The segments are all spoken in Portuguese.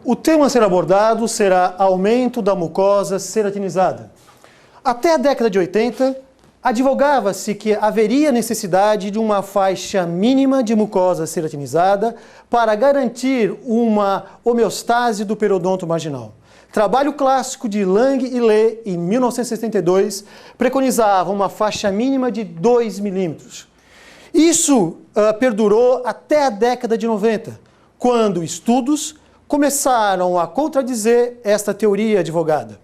O tema a ser abordado será aumento da mucosa ceratinizada. Até a década de 80, advogava-se que haveria necessidade de uma faixa mínima de mucosa ceratinizada para garantir uma homeostase do periodonto marginal. Trabalho clássico de Lang e Lee, em 1972, preconizava uma faixa mínima de 2 milímetros. Isso perdurou até a década de 90, quando estudos começaram a contradizer esta teoria advogada.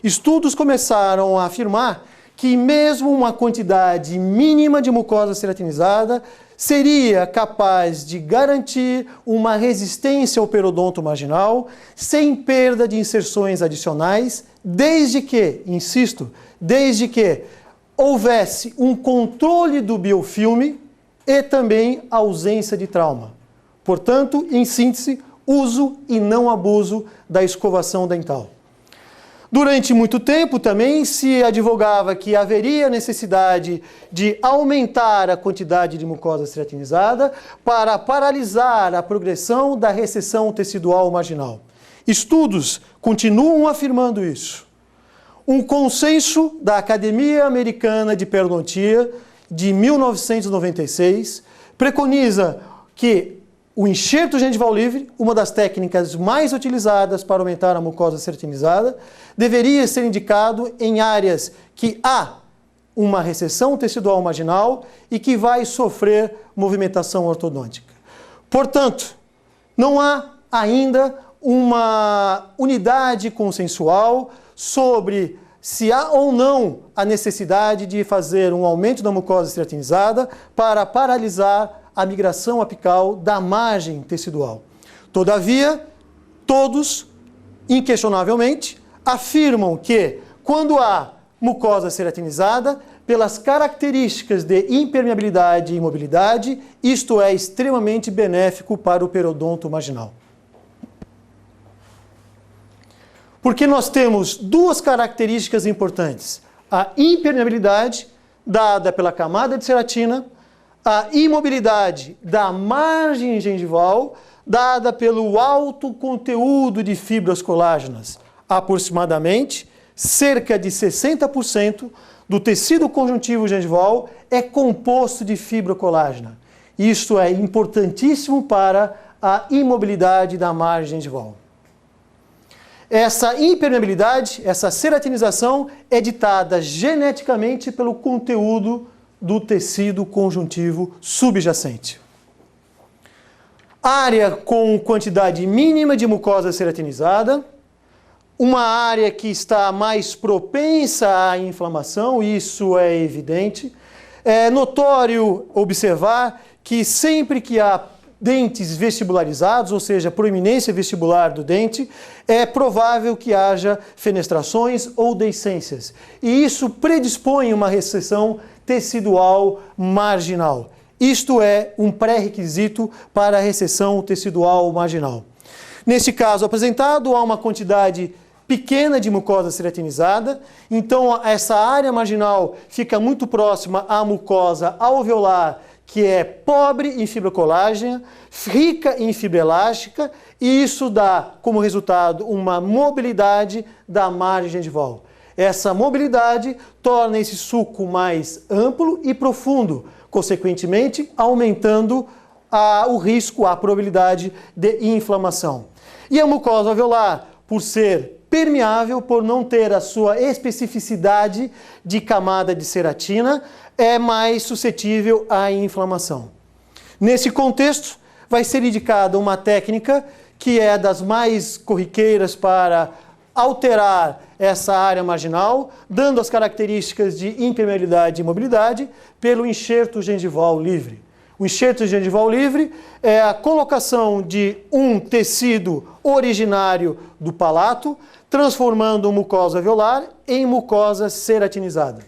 Estudos começaram a afirmar que mesmo uma quantidade mínima de mucosa ceratinizada seria capaz de garantir uma resistência ao periodonto marginal sem perda de inserções adicionais, desde que, insisto, desde que houvesse um controle do biofilme e também ausência de trauma. Portanto, em síntese, uso e não abuso da escovação dental. Durante muito tempo também se advogava que haveria necessidade de aumentar a quantidade de mucosa ceratinizada para paralisar a progressão da recessão tecidual marginal. Estudos continuam afirmando isso. Um consenso da Academia Americana de Periodontia de 1996 preconiza que o enxerto gengival livre, uma das técnicas mais utilizadas para aumentar a mucosa ceratinizada, deveria ser indicado em áreas que há uma recessão tecidual marginal e que vai sofrer movimentação ortodôntica. Portanto, não há ainda uma unidade consensual sobre se há ou não a necessidade de fazer um aumento da mucosa ceratinizada para paralisar a migração apical da margem tecidual. Todavia, todos, inquestionavelmente, afirmam que, quando há mucosa ceratinizada, pelas características de impermeabilidade e imobilidade, isto é extremamente benéfico para o periodonto marginal. Porque nós temos duas características importantes. A impermeabilidade, dada pela camada de ceratina, a imobilidade da margem gengival, dada pelo alto conteúdo de fibras colágenas. Aproximadamente, cerca de 60% do tecido conjuntivo gengival é composto de fibra colágena. Isso é importantíssimo para a imobilidade da margem gengival. Essa impermeabilidade, essa ceratinização é ditada geneticamente pelo conteúdo do tecido conjuntivo subjacente. Área com quantidade mínima de mucosa ceratinizada, uma área que está mais propensa à inflamação, isso é evidente. É notório observar que sempre que há dentes vestibularizados, ou seja, proeminência vestibular do dente, é provável que haja fenestrações ou deiscências. E isso predispõe uma recessão tecidual marginal. Isto é um pré-requisito para a recessão tecidual marginal. Neste caso apresentado, há uma quantidade pequena de mucosa ceratinizada, então essa área marginal fica muito próxima à mucosa alveolar, que é pobre em fibra colágena, rica em fibra elástica, e isso dá como resultado uma mobilidade da margem gengival. Essa mobilidade torna esse sulco mais amplo e profundo, consequentemente aumentando o risco, a probabilidade de inflamação. E a mucosa alveolar, por ser permeável, por não ter a sua especificidade de camada de ceratina, é mais suscetível à inflamação. Nesse contexto, vai ser indicada uma técnica que é das mais corriqueiras para alterar essa área marginal, dando as características de impermeabilidade e mobilidade, pelo enxerto gengival livre. O enxerto gengival livre é a colocação de um tecido originário do palato, transformando mucosa alveolar em mucosa ceratinizada.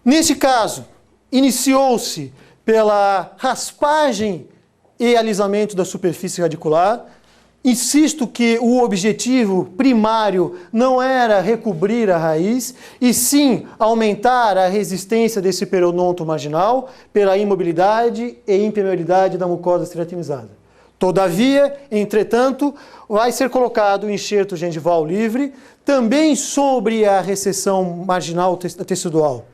Neste caso, iniciou-se pela raspagem e alisamento da superfície radicular. Insisto que o objetivo primário não era recobrir a raiz, e sim aumentar a resistência desse periodonto marginal pela imobilidade e impermeabilidade da mucosa ceratinizada. Todavia, entretanto, vai ser colocado o enxerto gengival livre também sobre a recessão marginal tecidual.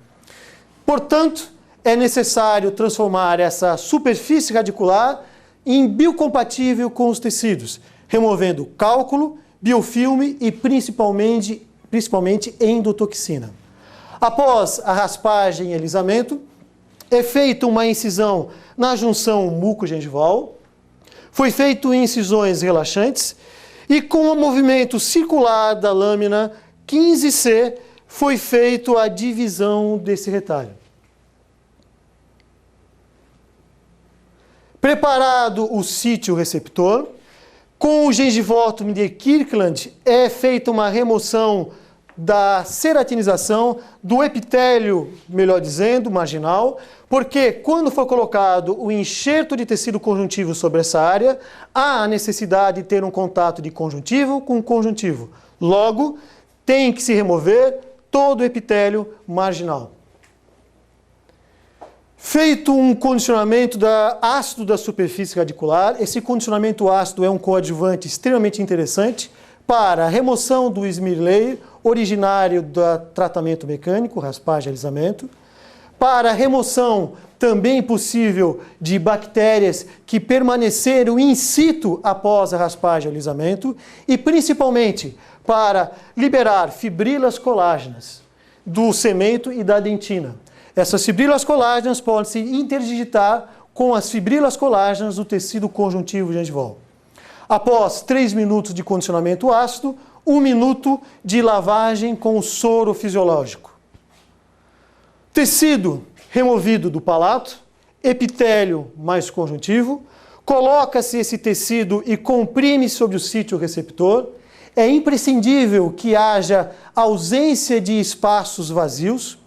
Portanto, é necessário transformar essa superfície radicular em biocompatível com os tecidos, removendo cálculo, biofilme e principalmente endotoxina. Após a raspagem e alisamento, é feita uma incisão na junção mucogengival, foi feito incisões relaxantes e com o movimento circular da lâmina 15C foi feito a divisão desse retalho. Preparado o sítio receptor, com o gengivótomo de Kirkland é feita uma remoção da ceratinização do epitélio, melhor dizendo, marginal, porque quando for colocado o enxerto de tecido conjuntivo sobre essa área, há a necessidade de ter um contato de conjuntivo com conjuntivo. Logo, tem que se remover todo o epitélio marginal. Feito um condicionamento ácido da superfície radicular, esse condicionamento ácido é um coadjuvante extremamente interessante para a remoção do smear layer, originário do tratamento mecânico, raspagem e alisamento, para a remoção também possível de bactérias que permaneceram in situ após a raspagem e alisamento e principalmente para liberar fibrilas colágenas do cemento e da dentina. Essas fibrilas colágenas podem se interdigitar com as fibrilas colágenas do tecido conjuntivo gengival. Após 3 minutos de condicionamento ácido, 1 minuto de lavagem com o soro fisiológico. Tecido removido do palato, epitélio mais conjuntivo, coloca-se esse tecido e comprime sobre o sítio receptor. É imprescindível que haja ausência de espaços vazios,